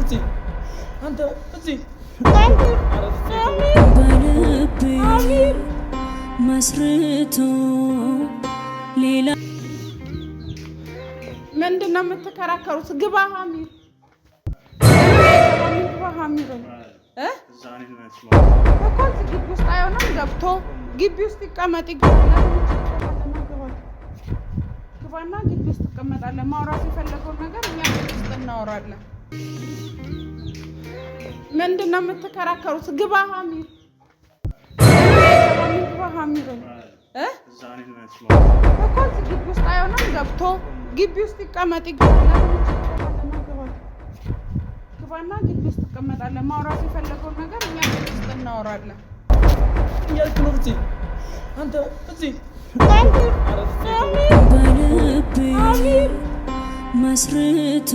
አንተ እዚህ መስርቶ ሌላ ምንድነው የምትከራከሩት? ግባ ሀሚር ሀሚር በኮል ግቢ ውስጥ አይሆንም። ገብቶ ግቢ ውስጥ ይቀመጥ ግባና ግቢ ውስጥ ትቀመጣለህ። ማውራት የፈለገውን ነገር እኛ ውስጥ እናወራለን። ምንድነው የምትከራከሩት? ግባ ሀሚር ሀሚር በኮል ግቢ ውስጥ አይሆንም። ገብቶ ግቢ ውስጥ ይቀመጥ ግባና ግቢ ውስጥ ትቀመጣለህ። ማውራት የፈለገውን ነገር እኛ ውስጥ እናወራለን። አንተ እዚህ መስርቶ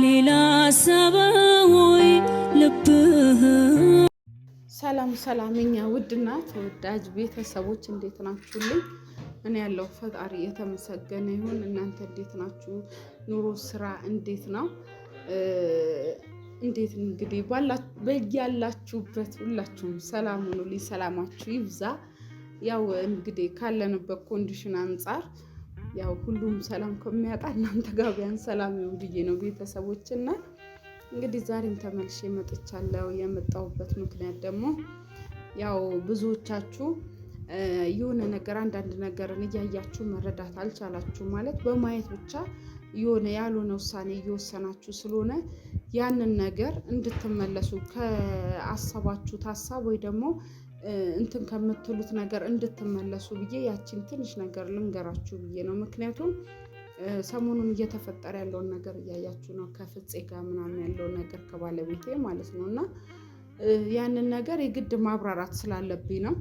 ሌላ ሰበሆይ ልብህ። ሰላም ሰላም፣ እኛ ውድና ተወዳጅ ቤተሰቦች እንዴት ናችሁልኝ? እኔ ያለው ፈጣሪ የተመሰገነ ይሁን። እናንተ እንዴት ናችሁ? ኑሮ ስራ እንዴት ነው? እንዴት እንግዲህ በያላችሁበት ሁላችሁም ሰላም ሁኑልኝ፣ ሰላማችሁ ይብዛ። ያው እንግዲህ ካለንበት ኮንዲሽን አንፃር ያው ሁሉም ሰላም ከሚያጣ እናንተ ጋር ቢያንስ ሰላም ይሁን ብዬ ነው ቤተሰቦችና እንግዲህ ዛሬም ተመልሼ መጥቻለሁ። የመጣሁበት ምክንያት ደግሞ ያው ብዙዎቻችሁ የሆነ ነገር አንዳንድ ነገርን እያያችሁ መረዳት አልቻላችሁ ማለት በማየት ብቻ የሆነ ያልሆነ ውሳኔ እየወሰናችሁ ስለሆነ ያንን ነገር እንድትመለሱ ከአሰባችሁት ሀሳብ ወይ ደግሞ እንትን ከምትሉት ነገር እንድትመለሱ ብዬ ያችን ትንሽ ነገር ልንገራችሁ ብዬ ነው። ምክንያቱም ሰሞኑን እየተፈጠረ ያለውን ነገር እያያችሁ ነው። ከፍፄ ጋር ምናምን ያለውን ነገር ከባለቤቴ ማለት ነው እና ያንን ነገር የግድ ማብራራት ስላለብኝ ነው።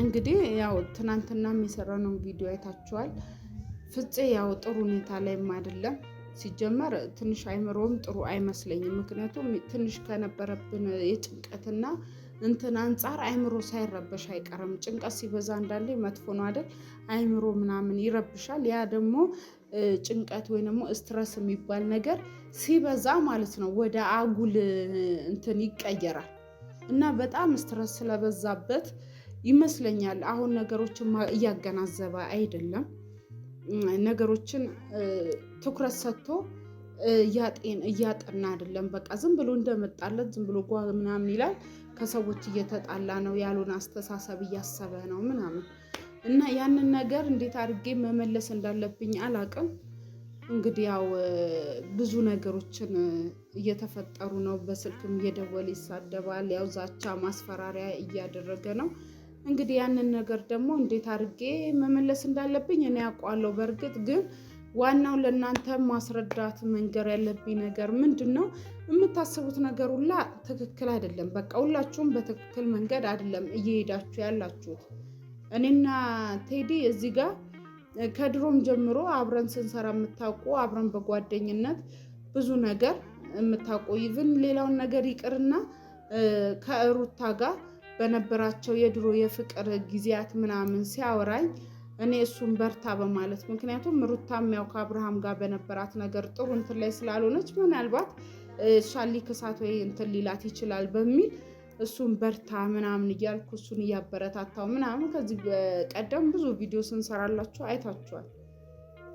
እንግዲህ ያው ትናንትና የሰራነው ቪዲዮ አይታችኋል። ፍፄ ያው ጥሩ ሁኔታ ላይም አይደለም። ሲጀመር ትንሽ አይምሮም ጥሩ አይመስለኝም። ምክንያቱም ትንሽ ከነበረብን የጭንቀትና እንትን አንፃር አይምሮ ሳይረበሽ አይቀርም። ጭንቀት ሲበዛ አንዳንዴ መጥፎ ነው አይደል? አይምሮ ምናምን ይረብሻል። ያ ደግሞ ጭንቀት ወይ ደግሞ ስትረስ የሚባል ነገር ሲበዛ ማለት ነው ወደ አጉል እንትን ይቀየራል እና በጣም ስትረስ ስለበዛበት ይመስለኛል አሁን ነገሮችን እያገናዘበ አይደለም። ነገሮችን ትኩረት ሰጥቶ እያጠና አይደለም። በቃ ዝም ብሎ እንደመጣለት ዝም ብሎ ጓ ምናምን ይላል። ከሰዎች እየተጣላ ነው፣ ያሉን አስተሳሰብ እያሰበ ነው ምናምን እና ያንን ነገር እንዴት አድርጌ መመለስ እንዳለብኝ አላቅም። እንግዲህ ያው ብዙ ነገሮችን እየተፈጠሩ ነው። በስልክም እየደወለ ይሳደባል። ያው ዛቻ ማስፈራሪያ እያደረገ ነው። እንግዲህ ያንን ነገር ደግሞ እንዴት አድርጌ መመለስ እንዳለብኝ እኔ አውቃለሁ። በእርግጥ ግን ዋናው ለእናንተ ማስረዳት መንገር ያለብኝ ነገር ምንድነው? የምታስቡት ነገር ሁላ ትክክል አይደለም። በቃ ሁላችሁም በትክክል መንገድ አይደለም እየሄዳችሁ ያላችሁት። እኔና ቴዲ እዚህ ጋር ከድሮም ጀምሮ አብረን ስንሰራ የምታውቁ አብረን በጓደኝነት ብዙ ነገር የምታውቁ ይብን ሌላውን ነገር ይቅርና ከሩታ ጋር በነበራቸው የድሮ የፍቅር ጊዜያት ምናምን ሲያወራኝ እኔ እሱን በርታ በማለት ምክንያቱም ሩታም ያው ከአብርሃም ጋር በነበራት ነገር ጥሩ እንትን ላይ ስላልሆነች ምናልባት እሷን ሊክሳት ወይ እንትን ሊላት ይችላል በሚል እሱን በርታ ምናምን እያልኩ እሱን እያበረታታው ምናምን ከዚህ ቀደም ብዙ ቪዲዮ ስንሰራላችሁ አይታችኋል።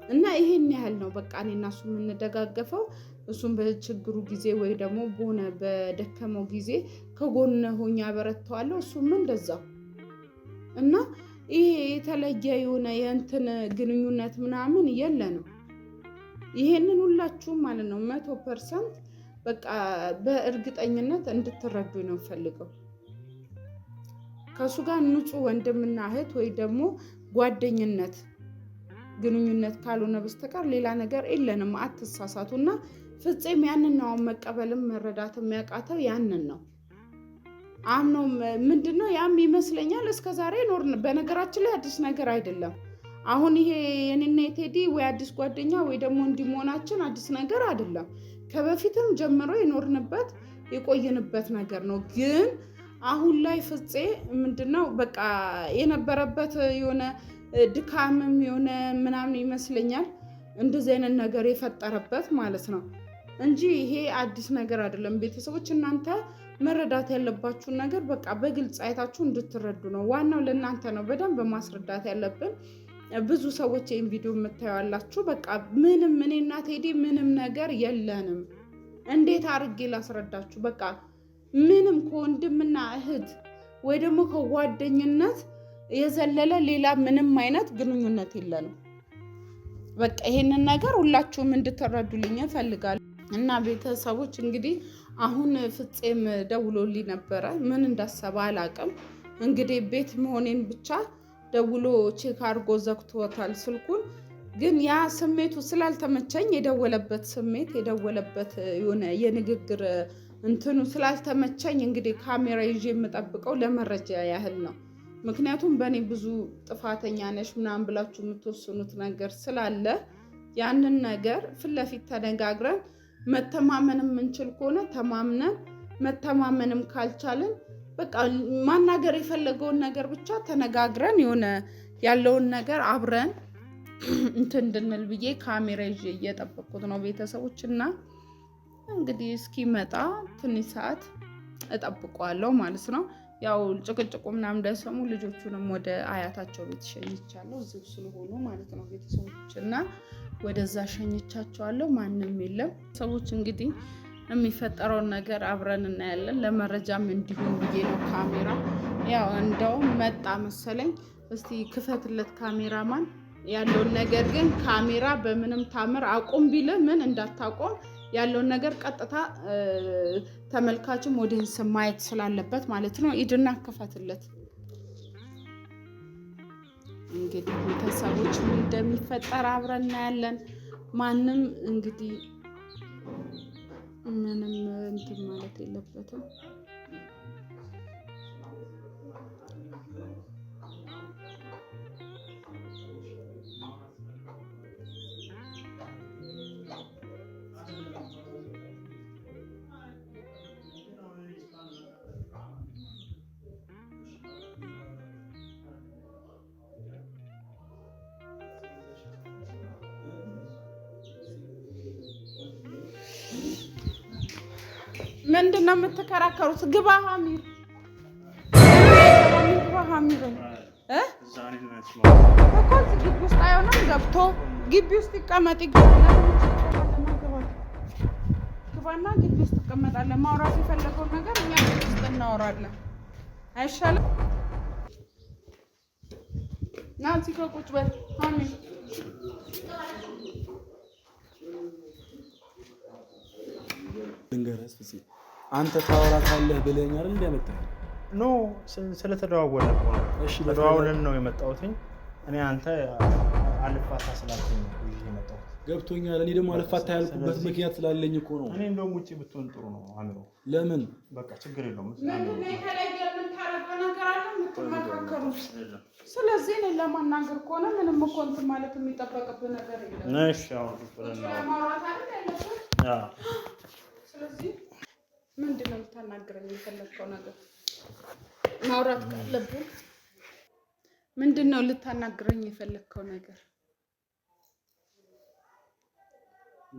እና ይሄን ያህል ነው በቃ እኔና እሱ የምንደጋገፈው። እሱን በችግሩ ጊዜ ወይ ደግሞ በሆነ በደከመው ጊዜ ከጎነ ሆኜ አበረታዋለሁ፣ እሱም እንደዛው እና ይሄ የተለየ የሆነ የእንትን ግንኙነት ምናምን የለንም። ይሄንን ሁላችሁም ማለት ነው 100% በቃ በእርግጠኝነት እንድትረዱ ነው ፈልገው። ከሱ ጋር ንጹህ ወንድምና እህት ወይ ደግሞ ጓደኝነት ግንኙነት ካልሆነ በስተቀር ሌላ ነገር የለንም። አትሳሳቱና ፍፄም ያንን ነው መቀበልም መረዳትም የሚያቃተው ያንን ነው። አምኖ ምንድነው ያም ይመስለኛል እስከዛሬ ኖርን። በነገራችን ላይ አዲስ ነገር አይደለም። አሁን ይሄ የኔና የቴዲ ወይ አዲስ ጓደኛ ወይ ደግሞ እንዲሞናችን አዲስ ነገር አይደለም። ከበፊትም ጀምሮ የኖርንበት የቆየንበት ነገር ነው። ግን አሁን ላይ ፍፄ ምንድነው በቃ የነበረበት የሆነ ድካምም የሆነ ምናምን ይመስለኛል እንደዚህ አይነት ነገር የፈጠረበት ማለት ነው። እንጂ ይሄ አዲስ ነገር አይደለም። ቤተሰቦች እናንተ መረዳት ያለባችሁን ነገር በቃ በግልጽ አይታችሁ እንድትረዱ ነው። ዋናው ለእናንተ ነው በደንብ ማስረዳት ያለብን። ብዙ ሰዎች ይሄን ቪዲዮ የምታዩላችሁ በቃ ምንም እኔና ቴዲ ምንም ነገር የለንም። እንዴት አድርጌ ላስረዳችሁ? በቃ ምንም ከወንድምና እህት ወይ ደግሞ ከጓደኝነት የዘለለ ሌላ ምንም አይነት ግንኙነት የለንም። በቃ ይሄንን ነገር ሁላችሁም እንድትረዱልኝ እፈልጋለሁ። እና ቤተሰቦች እንግዲህ አሁን ፍፄም ደውሎልኝ ነበረ። ምን እንዳሰበ አላውቅም። እንግዲህ ቤት መሆኔን ብቻ ደውሎ ቼክ አድርጎ ዘግቶታል ስልኩን። ግን ያ ስሜቱ ስላልተመቸኝ የደወለበት የሆነ የንግግር እንትኑ ስላልተመቸኝ እንግዲህ ካሜራ ይዤ የምጠብቀው ለመረጃ ያህል ነው። ምክንያቱም በእኔ ብዙ ጥፋተኛ ነሽ ምናምን ብላችሁ የምትወስኑት ነገር ስላለ ያንን ነገር ፊት ለፊት ተነጋግረን መተማመንም የምንችል ከሆነ ተማምነን፣ መተማመንም ካልቻልን በቃ ማናገር የፈለገውን ነገር ብቻ ተነጋግረን የሆነ ያለውን ነገር አብረን እንትን እንድንል ብዬ ካሜራ ይዤ እየጠበቅኩት ነው ቤተሰቦችና እንግዲህ እስኪመጣ ትንሽ ሰዓት እጠብቀዋለሁ ማለት ነው። ያው ጭቅጭቁ ምናምን እንዳይሰሙ ልጆቹንም ወደ አያታቸው ቤት ሸኝቻለሁ እዚሁ ስለሆኑ ማለት ነው ቤተሰቦችና ወደዛ ሸኝቻቸዋለሁ። ማንም የለም። ሰዎች እንግዲህ የሚፈጠረውን ነገር አብረን እናያለን። ለመረጃም እንዲሆን ብዬ ነው ካሜራ ያው እንደውም መጣ መሰለኝ። እስቲ ክፈትለት ካሜራማን ያለውን ነገር ግን ካሜራ በምንም ታምር አቁም ቢል ምን እንዳታቆም ያለውን ነገር ቀጥታ ተመልካችም ኦዲየንስ ማየት ስላለበት ማለት ነው። ኢድና ክፈትለት። እንግዲህ ቤተሰቦች ምን እንደሚፈጠር አብረን እናያለን። ማንም እንግዲህ ምንም እንትን ማለት የለበትም። ምንድነው የምትከራከሩት? ግባ ሀሚር እኮ ግቢ ውስጥ አይሆንም። ገብቶ ግቢ ውስጥ ይቀመጥ። ግባና ግቢ ውስጥ ትቀመጣለህ። ማውራት የፈለገውን ነገር እኛ ግቢ ውስጥ እናወራለን። አይሻልም? ና እዚህ ጋር ቁጭ በል ሀሚር። ልንገርህ እስኪ አንተ ታወራታለህ ብለኸኝ አይደል እንደመጣህ? ኖ ስለተደዋወልን ነው። እሺ ተደዋውለን ነው የመጣሁት። እኔ አንተ አልፋታ ስላልከኝ ነው ይዤ የመጣሁት። ገብቶኛል። እኔ ደግሞ አልፋታ ያልኩበት ምክንያት ስላለኝ እኮ ነው። እኔ እንደውም ውጪ ብትሆን ጥሩ ነው አምሮ። ለምን? በቃ ችግር የለውም። ስለዚህ እኔ ለማናገር ከሆነ ምንም እኮ እንትን ማለት የሚጠበቅብህ ነገር የለም። እሺ አሁን ስለዚህ ምንድነው ልታናግረኝ የፈለግከው ነገር? ማውራት ካለብን ምንድነው ልታናግረኝ የፈለግከው ነገር?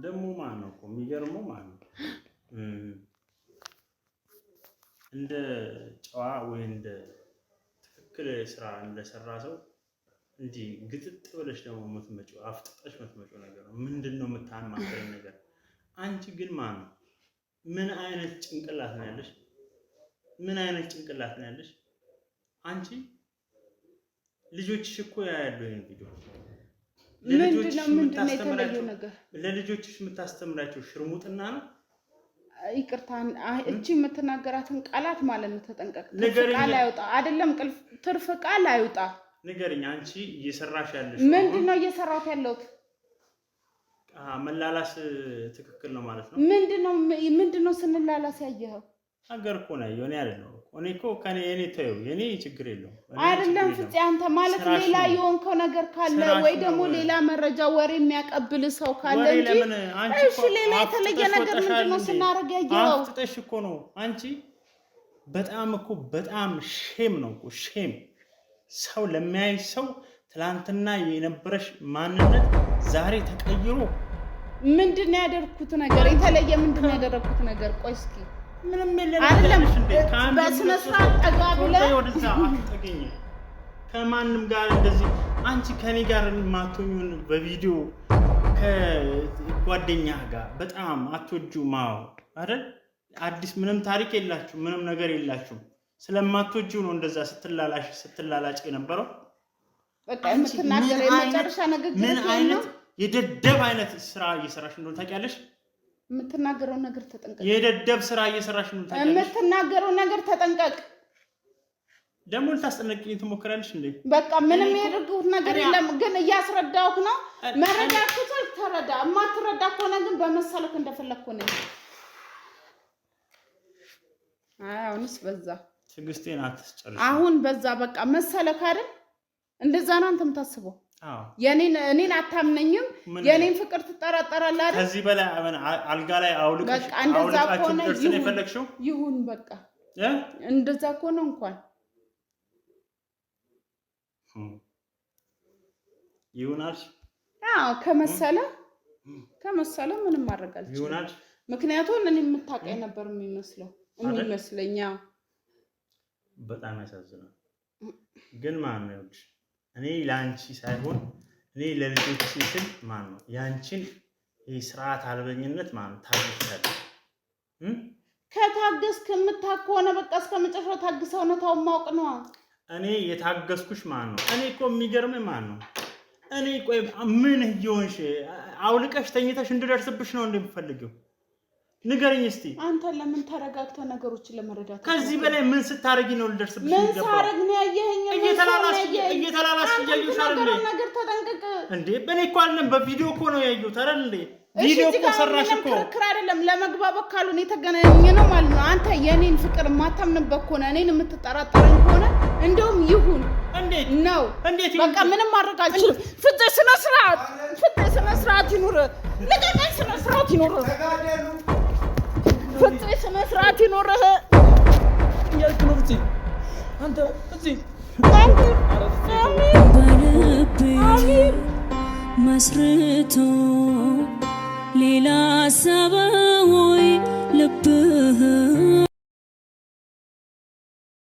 ደግሞ ማን ነው እኮ የሚገርመው ማን ነው እንደ ጨዋ ወይ እንደ ትክክል ስራ እንደሰራ ሰው እንዲህ ግጥጥ ብለሽ ደግሞ የምትመጪው አፍጥጠሽ የምትመጪው ነገር ነው። ምንድነው የምታማክረኝ ነገር? አንቺ ግን ማን ነው? ምን አይነት ጭንቅላት ነው ያለሽ? ምን አይነት ጭንቅላት ነው ያለሽ? አንቺ ልጆችሽ እኮ ያያሉ ይሄን ቪዲዮ። ለልጆችሽ የምታስተምራቸው ሽርሙጥና ነው። ይቅርታ እቺ የምትናገራትን ቃላት ማለት ነው ተጠንቀቅ። ቃል አይውጣ አይደለም ትርፍ ቃል አይውጣ። ንገሪኝ። አንቺ እየሰራሽ ያለሽ ምንድነው? እየሰራሁት ያለሁት መላላስ ትክክል ነው ማለት ነው። ምንድነው ስንላላስ ያየኸው? ነገር እኮ ነው የኔ አይደለም። እኔ እኮ ከኔ የኔ ተይው የኔ ችግር የለውም አይደለም። ፍፄ አንተ ማለት ሌላ የሆንከው ነገር ካለ ወይ ደግሞ ሌላ መረጃ ወሬ የሚያቀብል ሰው ካለ እንጂ እሺ፣ ሌላ የተለየ ነገር ምንድነው ስናደርግ ያየኸው? አፍጥጠሽ እኮ ነው አንቺ። በጣም ሼም ነው እኮ ሼም። ሰው ለሚያይ ሰው ትላንትና የነበረሽ ማንነት ዛሬ ተቀይሮ ምንድነው ያደረኩት ነገር? የተለየ ምንድነው ያደረኩት ነገር? ቆይ እስኪ ምንም የለም አይደለም እንዴ በስነ ስርዓት ጠጋ ብለህ ወደዛ አትጠገኝ ከማንም ጋር እንደዚህ አንቺ ከኔ ጋር ማቶኙን በቪዲዮ ከጓደኛ ጋር በጣም አትወጁማው አይደል አዲስ ምንም ታሪክ የላችሁ ምንም ነገር የላችሁ ስለማትወጁ ነው እንደዛ ስትላላጭ የነበረው በቃ የምትናገረው የመጨረሻ ንግግር ምን አይነት የደደብ አይነት ስራ እየሰራሽ እንደሆነ ታውቂያለሽ የምትናገረው ነገር ተጠንቀቅ የደደብ ስራ እየሰራሽ እንደሆነ ታውቂያለሽ የምትናገረው ነገር ተጠንቀቅ ደሞ ልታስጠነቅቂኝ ትሞክራለሽ እንዴ በቃ ምንም ያደርጉት ነገር የለም ግን እያስረዳሁህ ነው መረዳት ተረዳ ማትረዳ ከሆነ ግን በመሰለክ እንደፈለኩ ነው አሁንስ በዛ ትግስቴን አትስጨርሽ አሁን በዛ በቃ መሰለክ አይደል እንደዛ ነው አንተም ታስበው እኔን አታምነኝም የኔን ፍቅር ትጠራጠራለህ አይደል ከዚህ በላይ አልጋ ላይ አውልቀሽ ድረስ ነው የፈለግሽው ይሁን በቃ እንደዛ ከሆነ እንኳን ይሁናል ከመሰለ ምንም ማድረግ አልችልም ይሁናል ምክንያቱም እኔ የምታውቀኝ ነበር የሚመስለኝ በጣም ያሳዝናል ግን ማን ነው እኔ ላንቺ ሳይሆን እኔ ለልጆች ሲል ማን ነው ያንቺን የሥርዓት አልበኝነት ማን ታግስታለ ከታገስክ የምታከሆነ በቃ እስከመጨረሻው ታግሰው ነው ታው ማውቅ ነው እኔ የታገስኩሽ ማን ነው እኔ እኮ የሚገርመኝ ማን ነው እኔ ቆይ ምን ይሆንሽ አውልቀሽ ተኝተሽ እንድደርስብሽ ነው እንደምፈልገው ንገረኝ እስቲ አንተ ለምን ተረጋግተህ ነገሮችን ለመረዳት ከዚህ በላይ ምን ስታረጊ ነው ልደርስብሽ ምን ሳረግ ነው ያየኸኝ እየተላላስ ያዩሻል ነገር ተጠንቀቅ እንዴ በኔ እኮ አይደለም በቪዲዮ እኮ ነው ያዩት አይደል እንዴ ቪዲዮ እኮ ሰራሽ እኮ ክርክር አይደለም ለመግባባት ካሉን የተገናኘ ነው ማለት ነው አንተ የኔን ፍቅር ማታምንበት ከሆነ እኔን የምትጠራጠረኝ ከሆነ እንደውም ይሁን እንዴት ነው እንዴት በቃ ምንም ማድረግ አልችልም ፍትህ ስነ ስርዓት ይኑር ለቀቀኝ ስነ ስርዓት ይኑር ፍትህ ስነ ስርዓት ይኑር ያልኩት አንተ እዚህ መስርቶ ሌላ ሰበብ